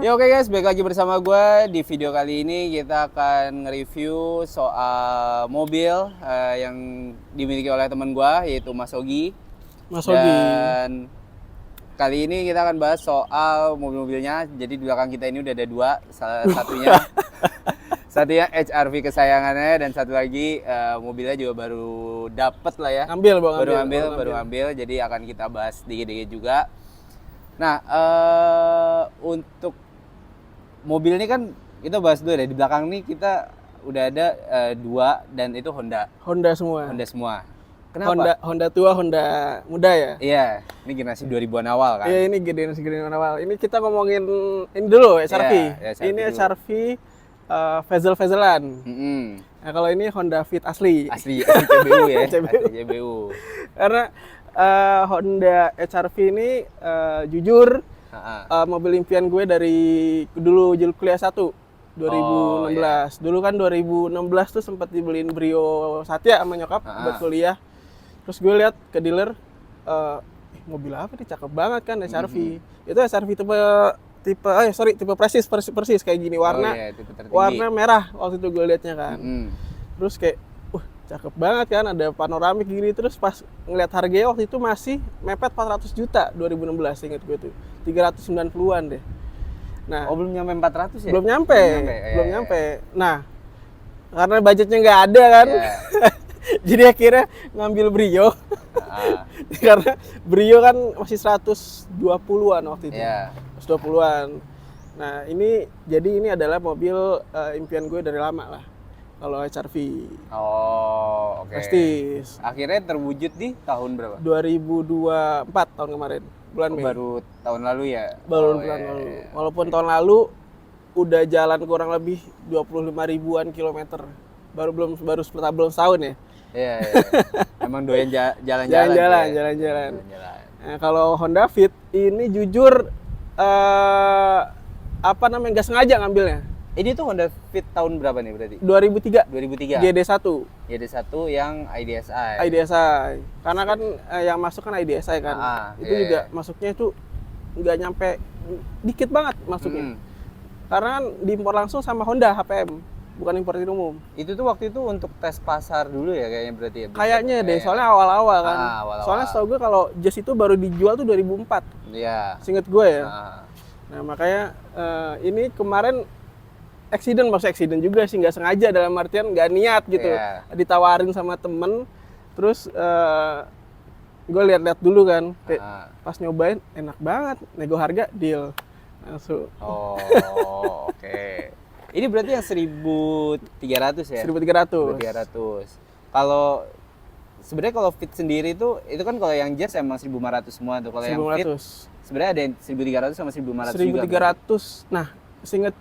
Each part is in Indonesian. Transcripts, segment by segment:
Ya oke guys, balik lagi bersama gue. Di video kali ini kita akan nge-review soal mobil yang dimiliki oleh teman gue, yaitu Mas Ogi. Dan kali ini kita akan bahas soal mobil-mobilnya. Jadi di belakang kita ini udah ada dua, salah satunya HR-V kesayangannya, dan satu lagi mobilnya juga baru dapet lah ya. Baru ambil. Jadi akan kita bahas dikit-dikit juga. Nah, untuk mobil ini kan kita bahas dulu deh. Di belakang nih kita udah ada dua, dan itu Honda semua. Kenapa? Honda tua, Honda muda ya? Iya, ini generasi 2000-an awal kan? Iya, ini generasi awal. Ini kita ngomongin ini dulu, HR-V. Ini HR-V Vezel-Vezelan. Nah, kalau ini Honda Fit asli. Asli CBU ya? CBU. Karena Honda HR-V ini jujur mobil impian gue dari dulu kuliah 1 2016. Iya. Dulu kan 2016 tuh sempat dibeliin Brio Satya sama nyokap buat kuliah. Terus gue lihat ke dealer, mobil apa nih, cakep banget kan HR-V. Itu HR-V tipe persis kayak gini, warna merah waktu itu gue liatnya kan. Terus kayak cakep banget kan, ada panoramik gini. Terus pas ngeliat harganya waktu itu masih mepet 400 juta 2016, inget gue tuh 390-an deh. Nah, belum nyampe 400 ya? Belum nyampe. Nah, karena budgetnya nggak ada kan, jadi akhirnya ngambil Brio. Karena Brio kan masih 120-an waktu itu, 120-an. Nah, ini adalah mobil impian gue dari lama lah. Kalau HR-V. Oke. Prestige. Akhirnya terwujud di tahun berapa? 2024 tahun kemarin, bulan Mei. Baru tahun lalu ya? Bulan lalu. Walaupun tahun lalu udah jalan kurang lebih 25 ribuan kilometer. Belum setahun ya? Iya. Emang doyan jalan-jalan. Nah, kalau Honda Fit ini jujur nggak sengaja ngambilnya. Ini tuh Honda Fit tahun berapa nih berarti? 2003. GD1 yang IDSI. Karena kan yang masuk kan IDSI kan. Itu juga masuknya itu nggak nyampe, dikit banget masuknya. Karena kan diimpor langsung sama Honda HPM, bukan importir umum. Itu tuh waktu itu untuk tes pasar dulu ya kayaknya berarti ya? Kayaknya deh, soalnya awal-awal kan. Soalnya setahu gue kalau Jazz itu baru dijual tuh 2004. Iya. Seinget gue ya. Nah, makanya ini kemarin accident juga sih, nggak sengaja, dalam artian nggak niat gitu. Ditawarin sama temen, terus gue lihat-lihat dulu kan, kayak pas nyobain enak banget, nego harga deal langsung. Oke. Ini berarti yang 1.300 ya? 1.300. Kalau sebenarnya kalau Fit sendiri itu kan kalau yang Jazz emang 1.500 semua tuh. Kalau yang Fit sebenarnya ada yang 1.300 sama 1.500 juga. 1.300. Nah,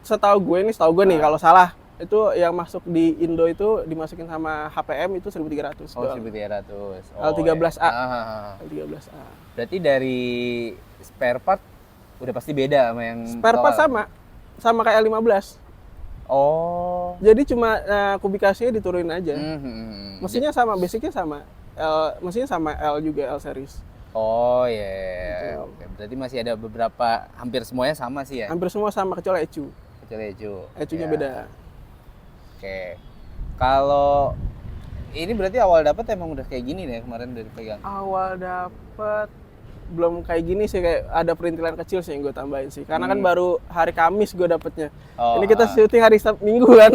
setahu gue nih, kalau salah itu yang masuk di Indo itu dimasukin sama HPM itu 1.300. 1.300. L13A. L13A. Berarti dari spare part udah pasti beda sama yang spare part sama kayak L15. Jadi cuma kubikasinya diturunin aja. Mesinnya sama, basicnya sama. Mesinnya sama L juga, L series. Oke. Berarti masih ada beberapa, hampir semuanya sama sih ya? Hampir semua sama, kecuali ECU. ECU-nya beda. Oke. Kalau ini berarti awal dapat emang udah kayak gini nih kemarin dari pegang? Awal dapat belum kayak gini sih, kayak ada perintilan kecil sih yang gue tambahin sih. Karena kan baru hari Kamis gue dapetnya. Ini kita syuting hari Minggu kan.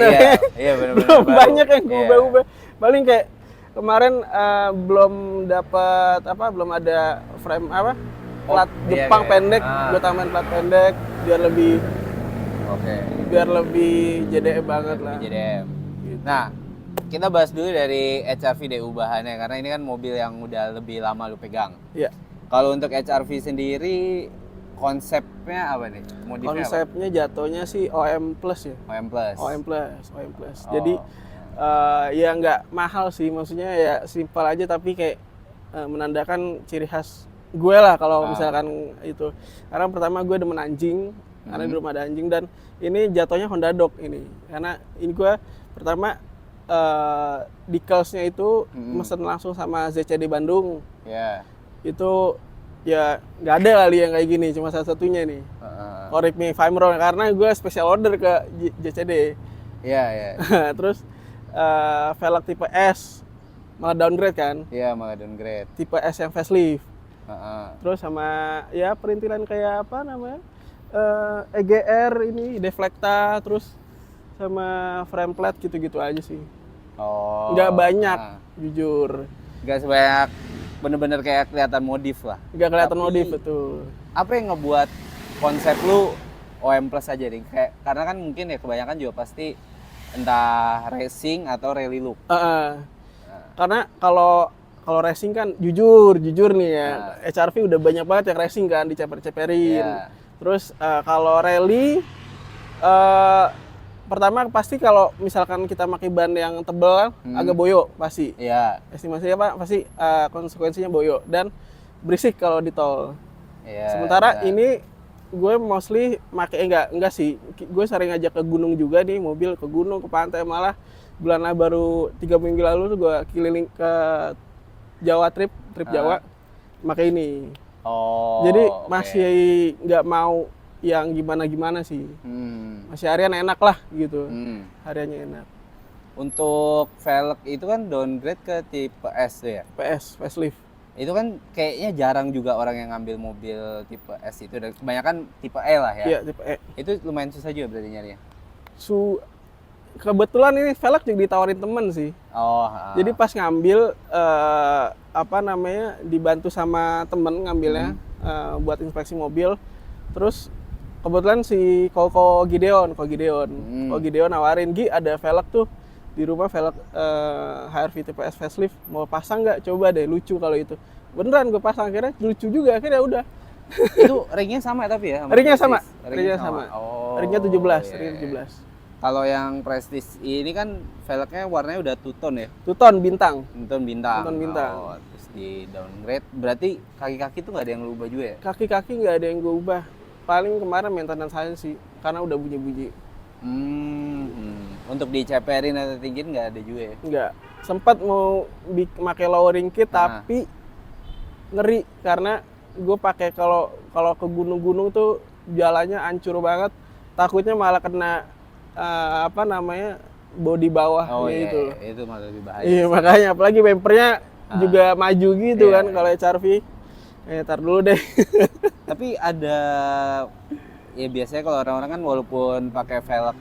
Iya benar-benar. Belum banyak yang gue ubah-ubah. Paling kayak kemarin belum ada frame plat Jepang pendek, gue tambahin plat pendek biar lebih JDM banget lah. JDM. Gitu. Nah, kita bahas dulu dari HR-V DU bahannya, karena ini kan mobil yang udah lebih lama lu pegang. Iya. Kalau untuk HR-V sendiri konsepnya apa nih? Konsepnya jatuhnya sih OM Plus ya. OM Plus. Jadi ya nggak mahal sih, maksudnya ya simpel aja, tapi kayak menandakan ciri khas gue lah kalau misalkan itu. Karena pertama gue demen anjing, karena di rumah ada anjing, dan ini jatuhnya Honda Dog ini. Karena ini gue pertama decals-nya itu mesen langsung sama ZCD Bandung. Yeah. Itu ya nggak ada kali yang kayak gini, cuma salah satunya nih. Korek Mi Vimero karena gue special order ke JCD. Iya, iya. Terus velg tipe S malah downgrade kan? Iya, malah downgrade. Tipe S yang facelift. Terus sama ya perintilan kayak apa namanya? EGR ini, deflecta, terus sama frame plate gitu-gitu aja sih. Oh. Nggak banyak, jujur. Nggak sebanyak bener-bener kayak kelihatan modif lah. Nggak kelihatan modif, betul. Apa yang ngebuat konsep lu OM Plus aja nih? Kayak, karena kan mungkin ya kebanyakan juga pasti entah racing atau rally look. Karena kalau racing kan jujur nih ya, HRV udah banyak banget yang racing kan, diceper-ceperin. Terus kalau rally, pertama pasti kalau misalkan kita pakai ban yang tebal agak boyo pasti. Iya. Estimasinya Pak pasti konsekuensinya boyo dan berisik kalau di tol. Sementara ini gue mostly pakai enggak sih. Gue sering ngajak ke gunung juga nih, mobil ke gunung, ke pantai, malah bulan baru 3 minggu lalu tuh gue keliling ke Jawa trip Jawa pakai ini. Jadi masih nggak mau yang gimana sih. Masih harian enak lah gitu. Hariannya enak. Untuk velg itu kan downgrade ke tipe S tuh ya? Tipe S, facelift. Itu kan kayaknya jarang juga orang yang ngambil mobil tipe S itu, dan kebanyakan tipe E lah ya? Iya, tipe E. Itu lumayan susah juga berarti nyarinya? Kebetulan ini velg juga ditawarin temen sih. Jadi pas ngambil, dibantu sama temen ngambilnya buat inspeksi mobil. Terus kebetulan si Ko Gideon nawarin, Gi ada velg tuh di rumah, velg HRV tipe S facelift, mau pasang nggak? Coba deh, lucu kalau itu. Beneran gue pasang, akhirnya lucu juga, akhirnya udah. Itu ringnya sama tapi ya? Ringnya sama. Ringnya 17, iya. ringnya 17. Kalau yang Prestige ini kan velgnya warnanya udah two-tone ya? Two-tone bintang. Two-tone bintang. Bintang. Terus di downgrade, berarti kaki-kaki tuh nggak ada yang lu ubah juga ya? Kaki-kaki nggak ada yang gue ubah. Paling kemarin maintenance saya sih, karena udah bunyi-bunyi. Untuk diceperin atau tinggiin nggak ada juga ya? Nggak. Sempat mau pakai lowering kit, tapi ngeri karena gue pakai kalau ke gunung-gunung tuh jalannya hancur banget. Takutnya malah kena bodi bawahnya itu. Itu malah lebih bahaya. Iya, makanya apalagi bempernya juga maju gitu kan kalau HRV. Tar dulu deh. Tapi ada ya biasanya kalau orang-orang kan walaupun pakai velg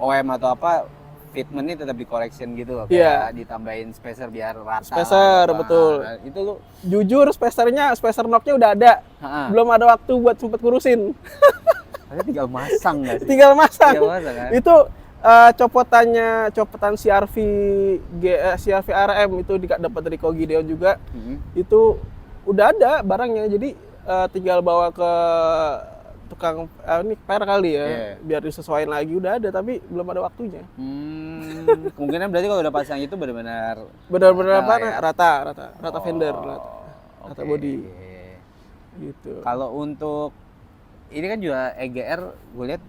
OM atau apa, fitmentnya tetap di correction gitu loh, kayak ditambahin spacer biar rata. Spacer, betul. Nah, itu lu jujur spacer knocknya udah ada. Belum ada waktu buat sempet ngurusin. Tinggal masang nggak sih? Tinggal masang kan? Itu copotan CRV RM itu dapat dari Ko Gideon juga. Itu udah ada barangnya, jadi tinggal bawa ke tukang ini repair kali ya, biar disesuaikan lagi. Udah ada tapi belum ada waktunya. Kemungkinan berarti kalau udah pasang itu benar-benar rata fender, rata body gitu. Kalau untuk ini kan juga EGR gue lihat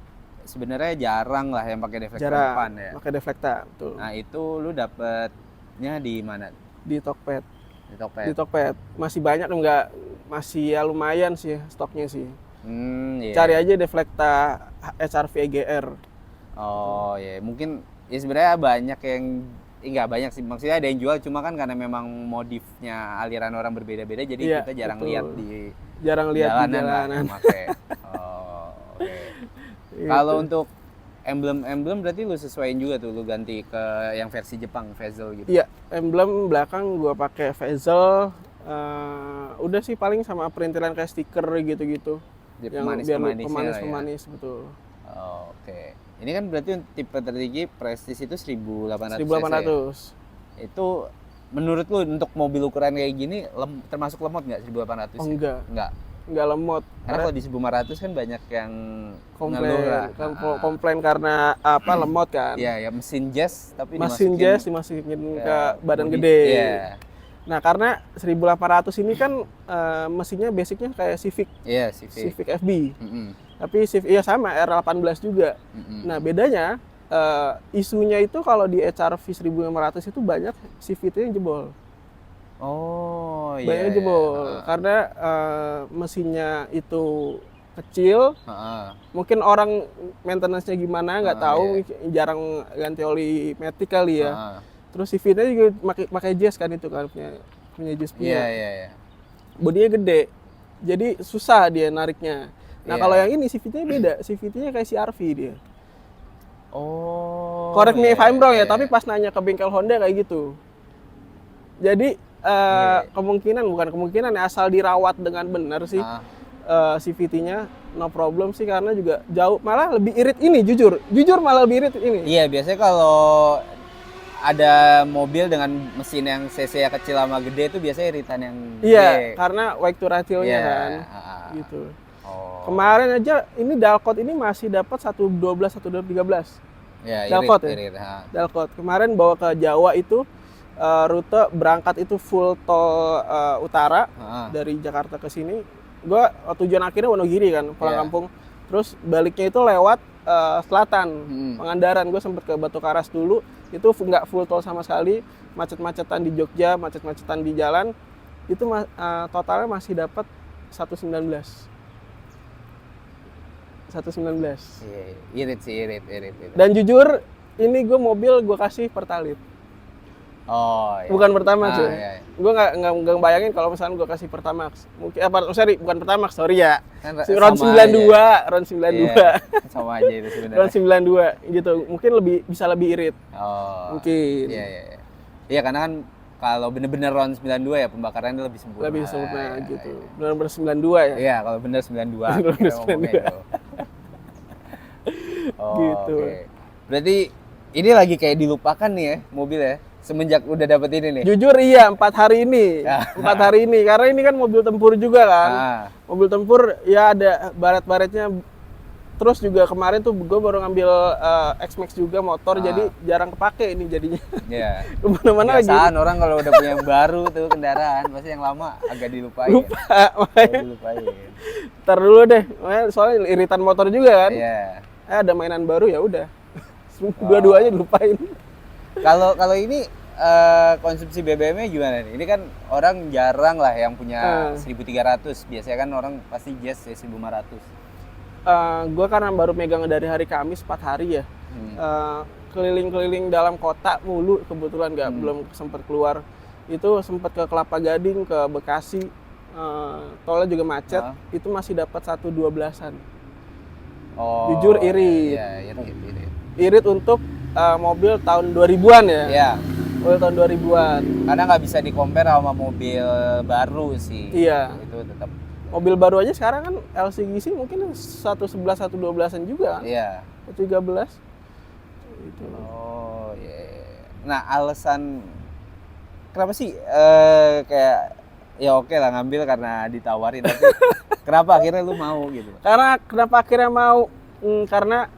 sebenarnya jarang lah yang pakai deflector depan ya. Pakai deflector, betul. Nah, itu lu dapetnya di mana? Di Tokped. Di Tokped. Masih banyak enggak? Masih ya lumayan sih stoknya sih. Cari aja deflector HRV EGR. Mungkin ya sebenarnya banyak yang nggak banyak sih, maksudnya ada yang jual, cuma kan karena memang modifnya aliran orang berbeda-beda, jadi kita jarang lihat di jalanan. Kalau untuk emblem berarti lu sesuaiin juga tuh, lu ganti ke yang versi Jepang, bezel gitu. Iya, emblem belakang gua pakai bezel. Udah sih paling sama perintilan kayak stiker gitu-gitu. Pemanis, betul. Ini kan berarti tipe tertinggi Prestige itu 1800 cc. Ya? Itu menurut lu untuk mobil ukuran kayak gini termasuk lemot nggak 1800? Oh, enggak lemot. Karena kalau di 1500 kan banyak yang komplain karena lemot kan. Iya, mesin jazz tapi dimasukin ke badan gede. Iya. Nah, karena 1800 ini kan mesinnya basicnya kayak Civic. Iya, Civic FB. Tapi sama R18 juga. Nah, bedanya isunya itu kalau di HRV 1500 itu banyak CVT yang jebol. Oh, iya. Banyak jebol. Karena mesinnya itu kecil. Mungkin orang maintenance-nya gimana nggak tahu, jarang ganti oli matic kali ya. Terus CVT juga pakai jazz kan itu kan punya jazz punya. Iya. Bodinya gede. Jadi susah dia nariknya. Nah, kalau yang ini CVT-nya beda. CVT-nya kayak CR-V dia. Oh. Correct me if I'm wrong ya, tapi pas nanya ke bengkel Honda kayak gitu. Jadi bukan kemungkinan ya, asal dirawat dengan benar sih CVT-nya no problem sih, karena juga jauh, malah lebih irit ini jujur malah lebih irit ini. Iya, biasanya kalau ada mobil dengan mesin yang cc kecil sama gede itu biasanya iritan yang gede. Iya, karena weight to ratio-nya kan. Gitu. Kemarin aja ini Dalcott ini masih dapat 112 113. Ya, Dalcott irit. Dalcott. Kemarin bawa ke Jawa itu rute berangkat itu full tol utara dari Jakarta ke sini. Gua tujuan akhirnya Wonogiri kan, pulang kampung. Terus baliknya itu lewat selatan, Pangandaran. Gue sempet ke Batu Karas dulu, itu nggak full tol sama sekali, macet-macetan di Jogja, macet-macetan di jalan, itu totalnya masih dapat 119. Iya, irit. Dan jujur, ini gue mobil gue kasih Pertalite. Oh, iya. Bukan Pertamax ya. Iya. Gue nggak bayangin kalau misalnya gue kasih Pertamax. Mungkin bukan Pertamax, sorry ya. Kan Ron 92, Ron 92. Iya, sama aja itu sebenarnya. Ron 92 gitu. Mungkin bisa lebih irit. Oh. Mungkin. Iya. Iya, karena kan kalau bener-bener Ron 92 ya pembakarannya lebih sempurna. Lebih sempurna gitu. Benar-benar 92 ya. Iya, kalau bener 92. Bener 92. Oh, gitu. Okay. Berarti ini lagi kayak dilupakan nih ya mobil ya, semenjak udah dapet ini nih. Jujur iya, 4 hari ini. 4 hari ini, karena ini kan mobil tempur juga kan. Mobil tempur ya ada baret-baretnya. Terus juga kemarin tuh gue baru ngambil X-Max juga motor, jadi jarang kepake ini jadinya. Iya. Kemana-mana lagi. Biasaan orang kalau udah punya yang baru tuh kendaraan, pasti yang lama agak dilupain. Dilupain. Ntar dulu deh, soalnya iritan motor juga kan. Iya. Ada mainan baru ya udah. Dua-duanya dilupain. Kalau ini konsumsi BBM-nya gimana nih? Ini kan orang jarang lah yang punya 1300. Biasanya kan orang pasti Jazz 1500. Gue karena baru megang dari hari Kamis 4 hari ya. Keliling-keliling dalam kota mulu, kebetulan belum sempat keluar. Itu sempat ke Kelapa Gading, ke Bekasi. Tolnya juga macet. Itu masih dapat 112-an. Oh, jujur irit. Iya, irit. Irit untuk mobil tahun 2000-an ya. Iya. Mobil tahun 2000-an. Karena nggak bisa di-compare sama mobil baru sih. Iya. Itu tetap. Mobil baru aja sekarang kan LCGC mungkin 111 112-an juga kan. Iya. 13. Itu. Oh, iya. Nah, alasan kenapa sih kayak ya oke lah ngambil karena ditawarin, tapi kenapa akhirnya lu mau gitu? Kenapa akhirnya mau? Karena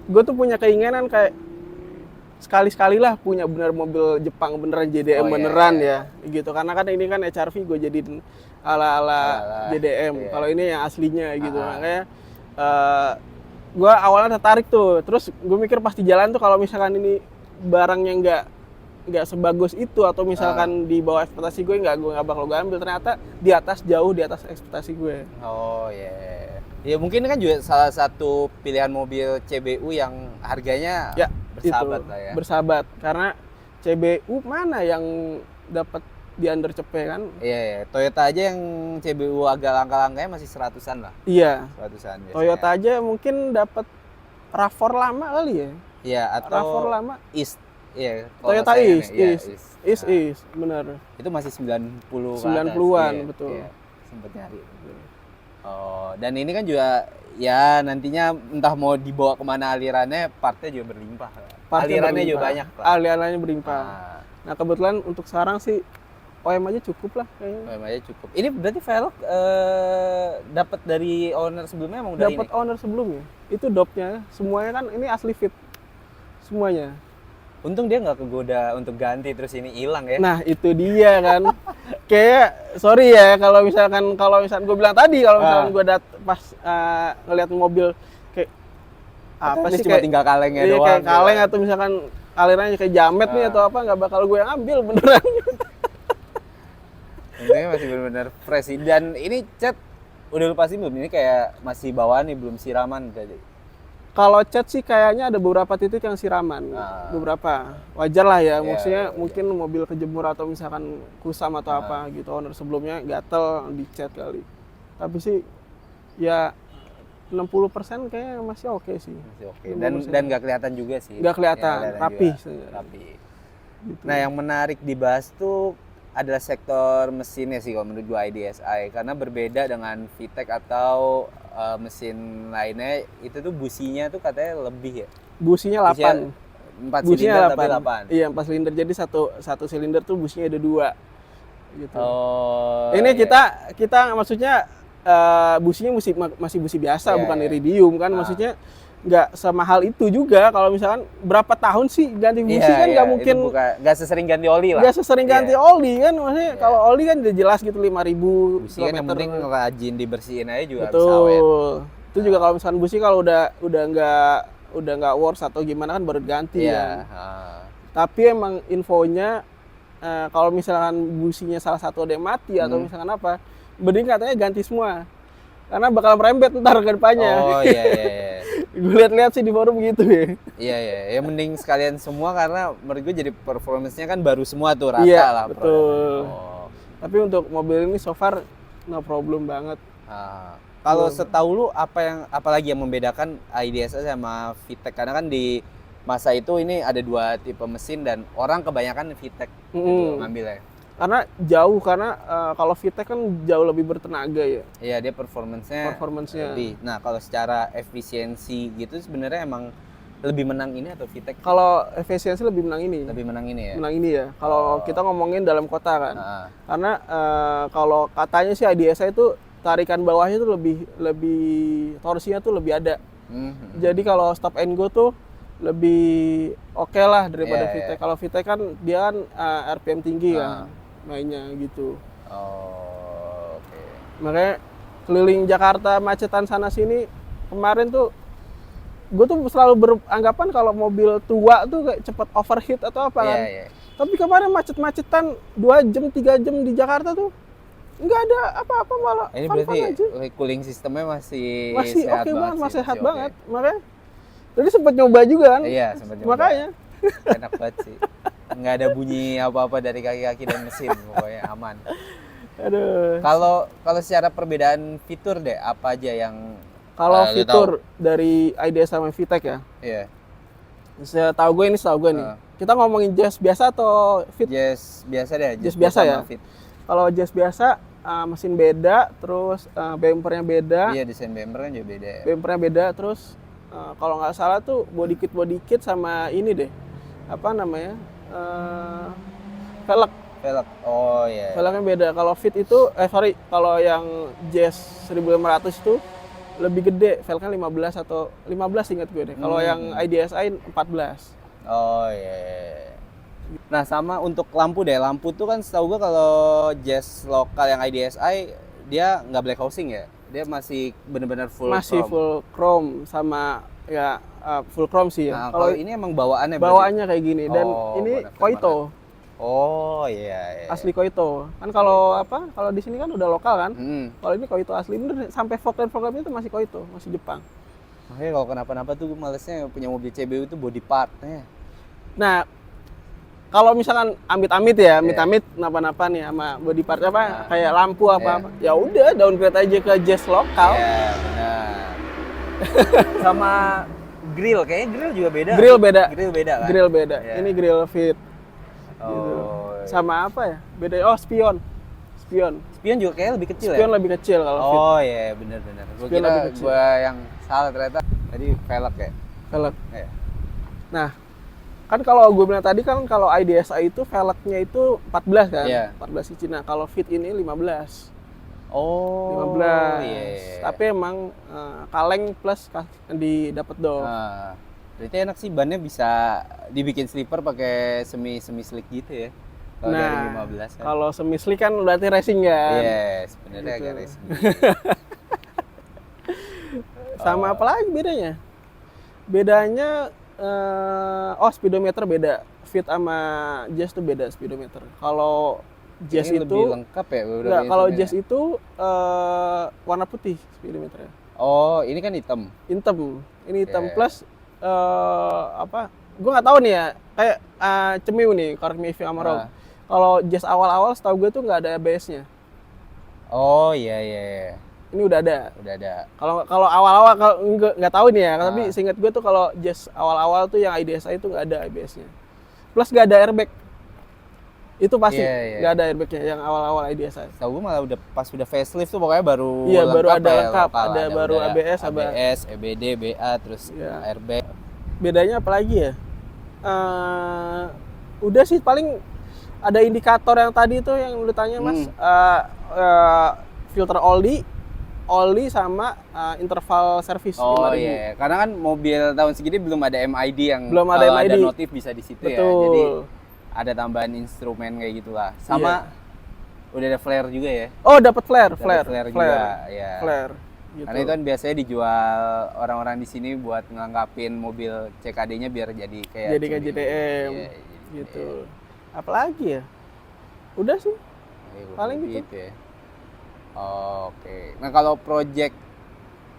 gue tuh punya keinginan kayak sekali-sekali lah punya bener mobil Jepang beneran JDM beneran ya gitu. Karena kan ini kan HRV gue jadiin ala-ala JDM. Iya. Kalau ini yang aslinya gitu. Makanya gue awalnya tertarik tuh. Terus gue mikir pas di jalan tuh kalau misalkan ini barangnya nggak sebagus itu atau misalkan di bawah ekspektasi gue nggak bakal gue ambil. Ternyata jauh di atas ekspektasi gue. Oh iya. Ya mungkin kan juga salah satu pilihan mobil CBU yang harganya bersahabat lah ya. Bersahabat karena CBU mana yang dapat di under cepet kan? Iya. Toyota aja yang CBU agak langka-langkanya masih 100-an lah. Iya. 100-an biasanya. Toyota aja mungkin dapat RAV4 lama kali ya. Iya, atau RAV4 lama. East. Iya, Toyota East, benar. Itu masih 90 90-an iya, betul. Iya, sempet nyari. Oh, dan ini kan juga ya nantinya entah mau dibawa kemana alirannya, partnya juga berlimpah. Alirannya juga banyak. Alirannya berlimpah. Nah kebetulan untuk sekarang sih OM aja cukup lah kayaknya. OM aja cukup. Ini berarti velg dapat dari owner sebelumnya emang udah ini? Dapat owner sebelumnya. Itu dopnya, semuanya kan ini asli fit. Semuanya. Untung dia nggak kegoda untuk ganti terus ini hilang ya. Nah itu dia kan. Kayak sorry ya kalau misalkan gue bilang tadi kalau misalkan gue pas ngeliat mobil kayak apa sih cuma tinggal kalengnya doang. Kayak kaleng atau misalkan alirannya kayak jamet nih atau apa, nggak bakal gue yang ambil beneran. Ini masih benar-benar fresh sih. Dan ini cat udah lu pastiin belum? Ini kayak masih bawaan nih, belum siraman tadi. Kalau cat sih kayaknya ada beberapa titik yang siraman, beberapa. Wajar lah ya, maksudnya mungkin mobil kejemur atau misalkan kusam atau apa gitu, owner sebelumnya gatel di cat kali. Tapi sih ya 60% kayaknya masih oke sih. Masih oke. Dan nggak kelihatan juga sih. Nggak kelihatan, rapi. Rapi. Gitu. Nah yang menarik dibahas tuh adalah sektor mesinnya sih kalau menurut gua IDSI, karena berbeda dengan VTEC atau mesin lainnya, itu tuh businya tuh katanya lebih ya. Businya 8. 4 silinder tapi 8. Iya, 4 silinder. Jadi satu silinder tuh businya ada 2. Gitu. Oh. Ini kita maksudnya businya masih busi biasa, bukan iridium kan, maksudnya nggak semahal itu juga. Kalau misalkan berapa tahun sih ganti busi kan nggak mungkin, nggak sesering ganti oli lah. Nggak sesering ganti oli kan, maksudnya kalau oli kan udah jelas gitu 5.000 busi kan yang penting rajin dibersihin aja juga. Betul. Bisa awet. Itu juga kalau misalkan busi kalau udah nggak works atau gimana kan baru ganti ya. Tapi emang infonya kalau misalkan businya salah satu ada yang mati atau misalkan apa, mending katanya ganti semua. Karena bakal merembet ntar ke depannya. Oh iya. Gue lihat-lihat sih di forum gitu ya. Iya. Ya mending sekalian semua, karena menurut gue jadi performance-nya kan baru semua tuh, rata lah. Iya, betul. Tapi untuk mobil ini so far no problem banget. Kalau setahu lu apalagi yang membedakan IDSI sama VTEC? Karena kan di masa itu ini ada 2 tipe mesin dan orang kebanyakan VTEC gitu ngambilnya. Karena kalau VTEC kan jauh lebih bertenaga ya. Iya, dia performance-nya lebih. Nah, kalau secara efisiensi gitu sebenarnya emang lebih menang ini atau VTEC? Kalau efisiensi lebih menang ini. Lebih menang ini ya? Menang ini ya. Kalau kita ngomongin dalam kota kan. Karena kalau katanya sih IDSI itu tarikan bawahnya tuh lebih torsinya tuh lebih ada. Jadi kalau stop and go tuh lebih oke lah daripada VTEC. Kalau VTEC kan dia kan RPM tinggi kan mainnya gitu. Oke. Makanya keliling Jakarta macetan sana sini kemarin tuh gue tuh selalu beranggapan kalau mobil tua tuh kayak cepet overheat atau apa kan. Tapi kemarin macet-macetan 2 jam 3 jam di Jakarta tuh nggak ada apa-apa, malah ini berarti aja. Cooling sistemnya masih sehat oke banget, masih sehat banget. Okay. Makanya tadi sempat nyoba juga kan. Iya, sempat nyoba. Makanya enak banget sih. Nggak ada bunyi apa-apa dari kaki-kaki dan mesin, pokoknya aman. Aduh. Kalau secara perbedaan fitur deh, apa aja yang fitur dari IDS sama VTEC ya? Iya. Setahu gue nih. Kita ngomongin jazz biasa atau fit? Jazz biasa deh. Jazz biasa ya. Kalau jazz biasa mesin beda, terus bumpernya beda. Iya, desain bumpernya juga beda ya. Bumpernya beda, terus kalau nggak salah tuh body kit sama ini deh. Apa namanya? Velg. Oh iya. Velgnya beda. Kalau fit itu kalau yang Jazz 1500 itu lebih gede, velgnya 15 atau 15 ingat gue deh. Kalau yang IDSI 14. Oh iya. Nah, sama untuk lampu deh. Lampu tuh kan setahu gue kalau Jazz lokal yang IDSI dia nggak black housing ya. Dia masih benar-benar full full chrome sama ya full chrome sih ya. Nah, kalau ini emang bawaannya kayak gini dan ini Koito. Oh iya. Asli Koito. Kan kalau di sini kan udah lokal kan. Kalau ini Koito asli, bener sampai fork itu masih Koito, masih Jepang. Makanya kalau kenapa-napa tuh malesnya punya mobil CBU itu body partnya. Nah, kalau misalkan amit-amit kenapa-napa nih sama body part kayak lampu apa-apa. Ya udah downgrade aja ke Jazz lokal. Iya, benar. Sama grill, kayaknya grill juga beda. Grill beda kan? Grill beda. Yeah. Ini grill fit. Gitu. Sama apa ya? Beda. Spion juga kayaknya lebih kecil. Spion lebih kecil kalau fit. Oh iya, benar. Gua yang salah ternyata. Tadi velg ya. Velg. Yeah. Nah, kan kalau gue bilang tadi kan kalau IDSI itu velgnya itu 14 kan? Yeah. 14 inci. Nah, kalau fit ini 15. Oh, 15. Yeah. Tapi emang kaleng plus dapat dong. Berarti enak sih, bannya bisa dibikin slipper pakai semi slick gitu ya. Kalau dari 15 kan. Kalau semi slick kan berarti racing kan. Yes, sebenarnya agak racing. Sama apa lagi bedanya? Bedanya Speedometer beda. Fit sama Jazz tuh beda speedometer. Kalau Jazz Ini itu lebih lengkap ya beberapa enggak, kalau instrumennya? Jazz itu warna putih speedometernya. Oh, ini kan hitam. Hitam. Ini hitam Oke. plus gue nggak tahu nih ya, kayak Cemiu nih, correct me if I'm wrong. Ah. Kalau Jazz awal-awal setahu gue tuh nggak ada ABS-nya. Oh, iya iya iya. Ini udah ada. Udah ada. Kalau awal-awal kalau nggak tahu nih ya, tapi Ah. seingat gue tuh kalau Jazz awal-awal tuh yang IDSI itu nggak ada ABS-nya. Plus nggak ada airbag. Itu pasti Iya, iya. nggak ada airbag-nya yang awal-awal IDSI. Tahu gue malah pas udah facelift tuh pokoknya baru Iya, baru ada ya, lengkap. lokal. Ada baru udah ABS, ABS, EBD, BA, terus Iya. airbag. Bedanya apa lagi ya? Udah sih paling ada indikator yang tadi tuh yang lu tanya Mas. Filter oli sama interval service. Oh 5.000. iya, karena kan mobil tahun segini belum ada MID yang Belum ada kalau MID. ada notif bisa di situ ya. Betul. Jadi ada tambahan instrumen kayak gitulah. Sama udah ada flare juga ya. Oh, dapat flare, Ada flare juga, ya. Flare. Gitu. Karena itu kan biasanya dijual orang-orang di sini buat ngelengkapin mobil CKD-nya biar jadi kayak jadi kayak Cemiu. JDM Iya, gitu. Apalagi ya? Udah sih. Iya, Paling gitu. ya. Oke. Nah, kalau project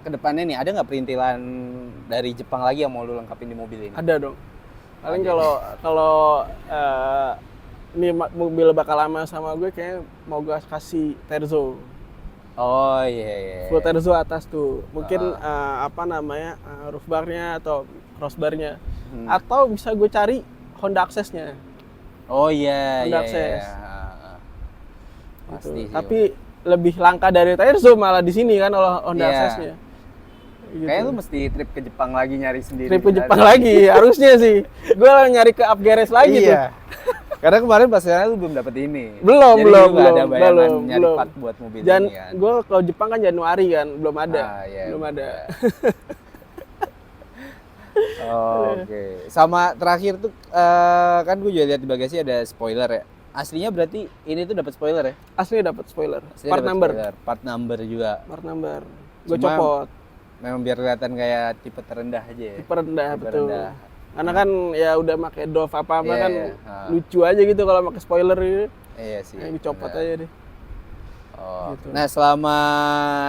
kedepannya nih ada nggak perintilan dari Jepang lagi yang mau lu lengkapin di mobil ini? Ada dong. Paling Ada. kalau ini mobil bakal lama sama gue, kayak mau gue kasih terzo. Oh iya iya. Full terzo atas tuh. Mungkin roof bar-nya atau crossbar-nya. Atau bisa gue cari Honda Access-nya. Oh iya Honda iya. Access. Iya. Pasti Gitu. sih. Tapi lebih langka dari terzo malah di sini kan kalau Honda Iya. Access-nya. Gitu. Kayaknya lu mesti trip ke Jepang lagi nyari sendiri. Trip ke Jepang lagi, harusnya sih. Gue nyari ke up garage lagi tuh. Iya. Karena kemarin pas sana lu belum dapet ini. Belum, Jadi belum, lu nggak ada belum, bayangan belum, nyari belum. part buat mobil Dan ini kan. gue kalau Jepang kan Januari kan, belum ada. Iya, Belum ada. Oke. Sama terakhir tuh kan gue juga lihat di bagasi ada spoiler ya. Aslinya berarti ini tuh dapat spoiler ya? Asli dapat spoiler. Aslinya Part dapet number. spoiler. Part number juga. Part number. Gue Cuma copot. Memang biar kelihatan kayak tipe terendah aja ya. Tipe rendah, Tipe betul. rendah. Karena kan ya udah pakai Dove apa Iya, kan iya. lucu aja gitu kalau pakai spoiler gitu. Iya sih. Yang dicopot bener. aja deh. Oh. Gitu. Nah, selama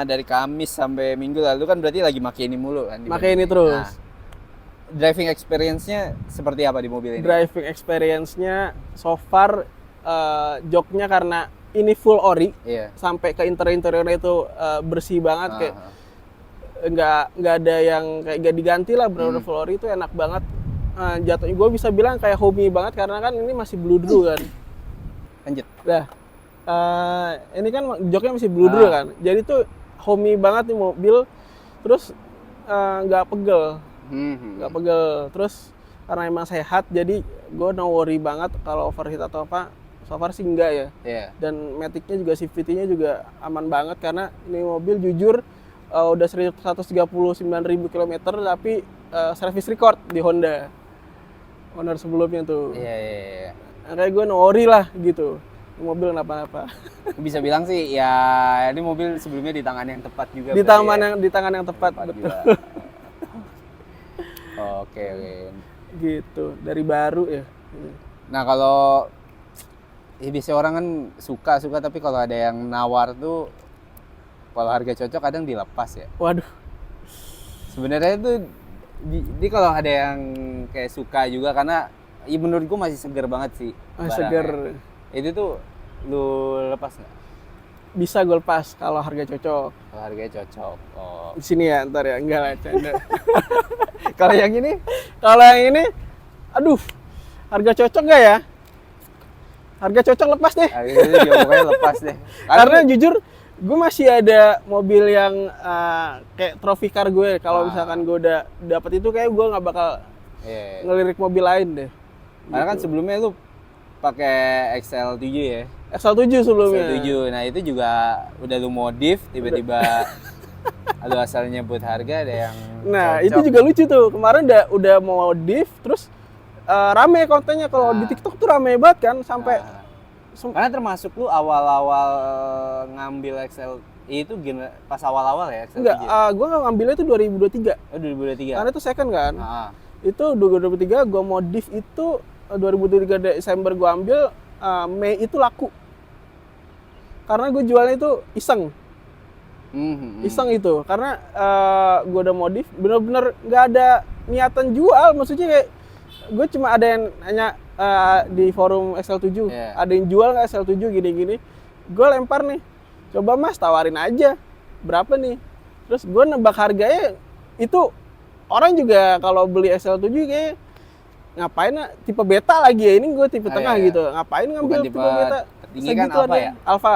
dari Kamis sampai Minggu lalu kan berarti lagi pakai ini mulu kan? di Pakai mobil ini terus. Nah, driving experience-nya seperti apa di mobil ini? Driving experience-nya so far joknya karena ini full ori Iya. sampai ke interiornya itu bersih banget, kayak Ah, nggak ada yang kayak gak diganti lah, bener-bener full ori itu enak banget. Jatuhnya gue bisa bilang kayak homey banget karena kan ini masih bludru kan. lanjut. Nah, ini kan joknya masih bludru kan, jadi tuh homey banget nih mobil, terus nggak pegel, nggak pegel, terus karena emang sehat, jadi gue no worry banget kalau overheat atau apa. So far sih enggak ya. Iya. Dan Matic-nya juga, CVT-nya juga aman banget karena ini mobil jujur udah 139.000 km tapi service record di Honda. Honda sebelumnya tuh. Iya, iya, iya. Kayak gue no worry lah gitu. Ini mobil kenapa-napa. Bisa bilang sih ya ini mobil sebelumnya di tangan yang tepat juga. Di berarti ya. tangan yang tepat, Tepat betul. juga. Oke, oke. Gitu, dari baru ya. Nah, kalau ya biasanya orang kan suka tapi kalau ada yang nawar tuh kalau harga cocok kadang dilepas ya. Waduh. Sebenarnya itu di kalau ada yang kayak suka juga karena ya menurut gua masih seger banget sih. barangnya. Seger. Itu tuh lu lepas nggak? Bisa gue lepas kalau harga cocok. Kalau harganya cocok. Oh. Di sini ya, ntar ya. Enggak lah, canda. Kalau yang ini Kalau yang ini, aduh, harga cocok nggak ya? Harga cocok lepas deh. harganya juga pokoknya lepas deh. Karena jujur, gue masih ada mobil yang kayak trophy car gue. Kalau misalkan gue udah dapet itu, kayak gue nggak bakal Iya. ngelirik mobil lain deh. Karena kan sebelumnya lu pakai XL7 ya. XL7 sebelumnya. XL7. Nah, itu juga udah lu modif tiba-tiba lu asal nyebut harga ada yang Nah, cocok. itu juga lucu tuh. Kemarin udah mau modif, terus rame kontennya. Kalau di TikTok tuh rame banget kan, sampai Nah, karena termasuk lu awal-awal ngambil XL itu pas awal-awal ya XL7. enggak, gue nggak ngambilnya itu 2023. Oh, 2023. Karena itu second kan. Nah, Itu 2023 gue modif itu 2023 Desember gue ambil, Mei itu laku. Karena gue jualnya itu iseng. Iseng itu, karena gue udah modif, bener-bener nggak ada niatan jual, maksudnya kayak gue cuma ada yang nanya di forum XL7, ada yang jual nggak XL7 gini-gini, gue lempar nih, coba mas tawarin aja, berapa nih, terus gue nebak harganya, itu orang juga kalau beli XL7 kayak ngapain tipe beta lagi ya, ini gue tipe tengah gitu, ngapain ngambil tipe beta, tinggi kan Alfa ya? Alfa.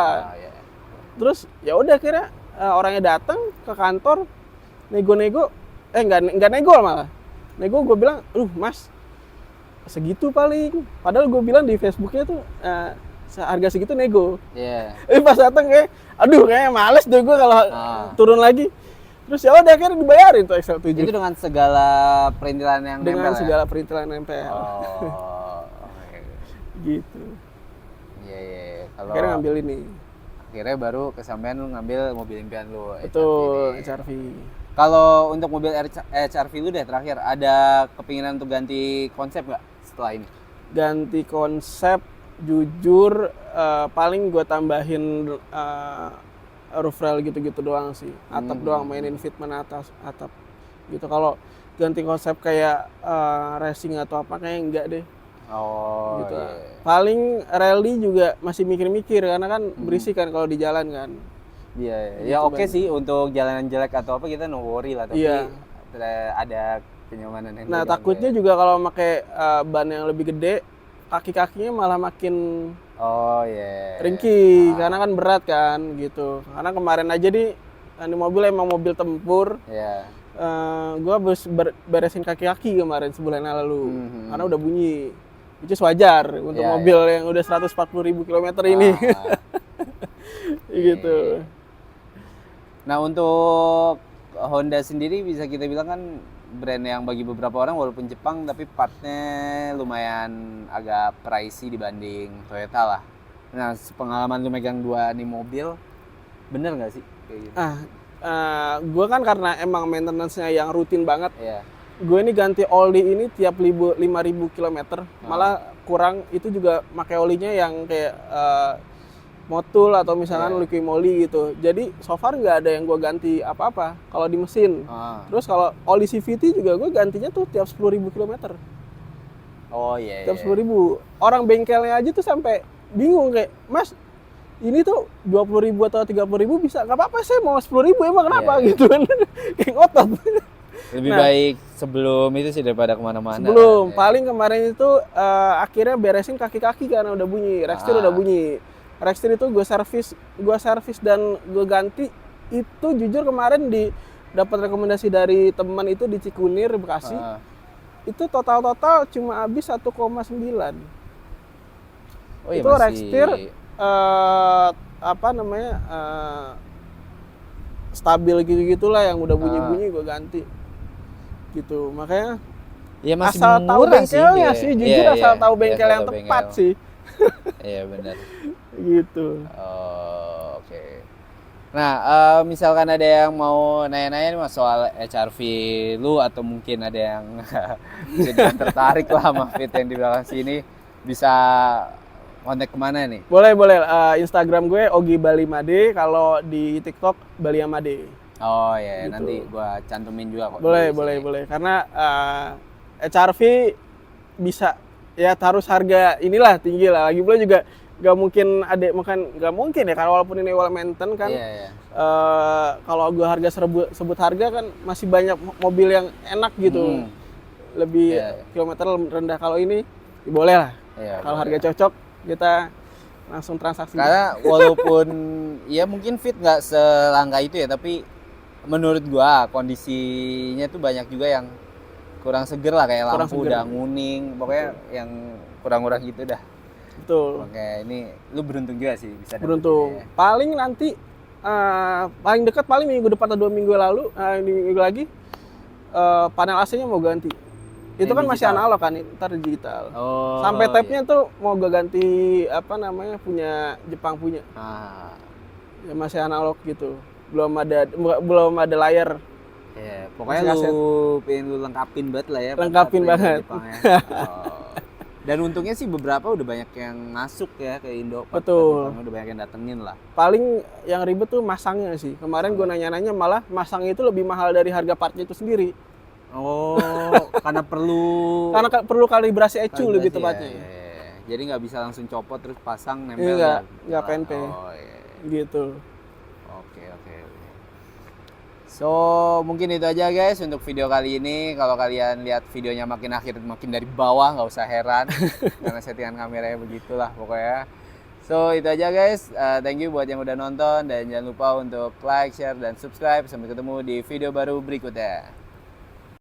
Terus ya udah kira orangnya datang ke kantor, nego-nego, nggak nego malah, nego gue bilang, mas segitu paling, padahal gue bilang di Facebooknya tuh harga segitu nego. Pas datang kayak, kayaknya males deh gue kalau turun lagi. Terus ya udah akhirnya dibayarin tuh XL7. Itu dengan segala perintilan yang nempel. Dengan segala perintilan nempel. Gitu. Iya. Kalau akhirnya ngambil ini. Akhirnya baru kesampaian lu ngambil mobil impian lu. Betul, HRV. Kalau untuk mobil HRV lu deh terakhir, ada kepinginan untuk ganti konsep nggak setelah ini? Ganti konsep, jujur paling gue tambahin roof rail gitu-gitu doang sih. Atap doang, mainin fitment atas atap gitu. Kalau ganti konsep kayak racing atau apa kayak enggak deh. Gitu. Paling rally juga masih mikir-mikir karena kan berisik kan kalau di jalan kan. Iya. Ya oke sih untuk jalanan jelek atau apa kita no worry lah, tapi ada kenyamanan yang takutnya juga kalau pakai ban yang lebih gede, kaki-kakinya malah makin ringkih karena kan berat kan gitu. Karena kemarin aja nih ini mobil emang mobil tempur. Gue habis beresin kaki-kaki kemarin sebulan lalu karena udah bunyi. Itu wajar untuk mobil yang udah 140.000 km ini. Gitu. Nah, untuk Honda sendiri bisa kita bilang kan brand yang bagi beberapa orang walaupun Jepang tapi partnya lumayan agak pricey dibanding Toyota lah. Nah, pengalaman lu megang dua nih mobil, bener nggak sih kayak gitu? Gue kan karena emang maintenance-nya yang rutin banget. Gue ini ganti oli ini tiap 5.000 km, malah kurang itu juga pakai olinya yang kayak Motul atau misalkan Liquimoli gitu. Jadi so far nggak ada yang gue ganti apa-apa kalau di mesin. Terus kalau oli CVT juga gue gantinya tuh tiap 10.000 km. Tiap 10.000. Orang bengkelnya aja tuh sampai bingung kayak, mas ini tuh 20.000 atau 30.000 bisa, nggak apa-apa saya mau 10.000 emang kenapa gitu kan. Kayak ngotot. Lebih baik sebelum itu sih daripada kemana-mana. Sebelum, paling kemarin itu akhirnya beresin kaki-kaki karena udah bunyi, rekstir udah bunyi. Rekstir itu gue servis dan gue ganti. Itu jujur kemarin dapat rekomendasi dari teman itu di Cikunir, Bekasi. Itu total cuma habis 1,9. Itu rekstir stabil gitu-gitulah yang udah bunyi-bunyi gue ganti. Gitu, makanya masih asal tahu bengkelnya sih, jujur asal tahu bengkel yang tepat sih. Iya benar. Gitu. Oke. Nah, misalkan ada yang mau nanya-nanya nih mas soal HRV lu atau mungkin ada yang jadi tertarik lah sama fit yang di belakang sini, bisa kontak kemana nih? Boleh. Instagram gue Ogi Bali Made, kalau di TikTok Bali Amade. Gitu. Nanti gua cantumin juga kok. Boleh. Karena HRV bisa ya harus harga inilah tinggi lah. Lagi pula juga nggak mungkin ya, karena walaupun ini well maintain kan. Kalau gua harga sebut harga kan masih banyak mobil yang enak gitu. Lebih kilometer rendah, kalau ini ya boleh lah. Kalau harga cocok kita langsung transaksi. Karena walaupun ya mungkin fit nggak selangka itu ya, tapi menurut gua kondisinya tuh banyak juga yang kurang seger lah, kayak lampu udah nguning, pokoknya yang kurang-kurang gitu dah. Betul. Oke, ini lu beruntung juga sih bisa. Beruntung. Paling nanti paling dekat paling minggu depan atau 2 minggu lalu, minggu lagi panel AC-nya mau ganti. Itu kan digital. Masih analog kan, ntar digital. Sampai tab-nya tuh mau gue ganti punya Jepang punya. Ya masih analog gitu. Belum ada layar. Ya, pokoknya pengen lu lengkapin banget lah ya. Lengkapin banget. Jepang, ya. Dan untungnya sih beberapa udah banyak yang masuk ya ke Indo. Betul. Udah banyak yang datengin lah. Paling yang ribet tuh masangnya sih. Kemarin gue nanya-nanya malah masangnya itu lebih mahal dari harga partnya itu sendiri. Oh, karena perlu kalibrasi ECU lebih tepatnya. Ya. Jadi nggak bisa langsung copot terus pasang nempel. Nggak PNP. Oh, iya. Gitu. Oke. So, mungkin itu aja guys untuk video kali ini. Kalau kalian lihat videonya makin dari bawah, nggak usah heran. Karena settingan kameranya begitulah pokoknya. So, itu aja guys. Thank you buat yang udah nonton. Dan jangan lupa untuk like, share, dan subscribe. Sampai ketemu di video baru berikutnya.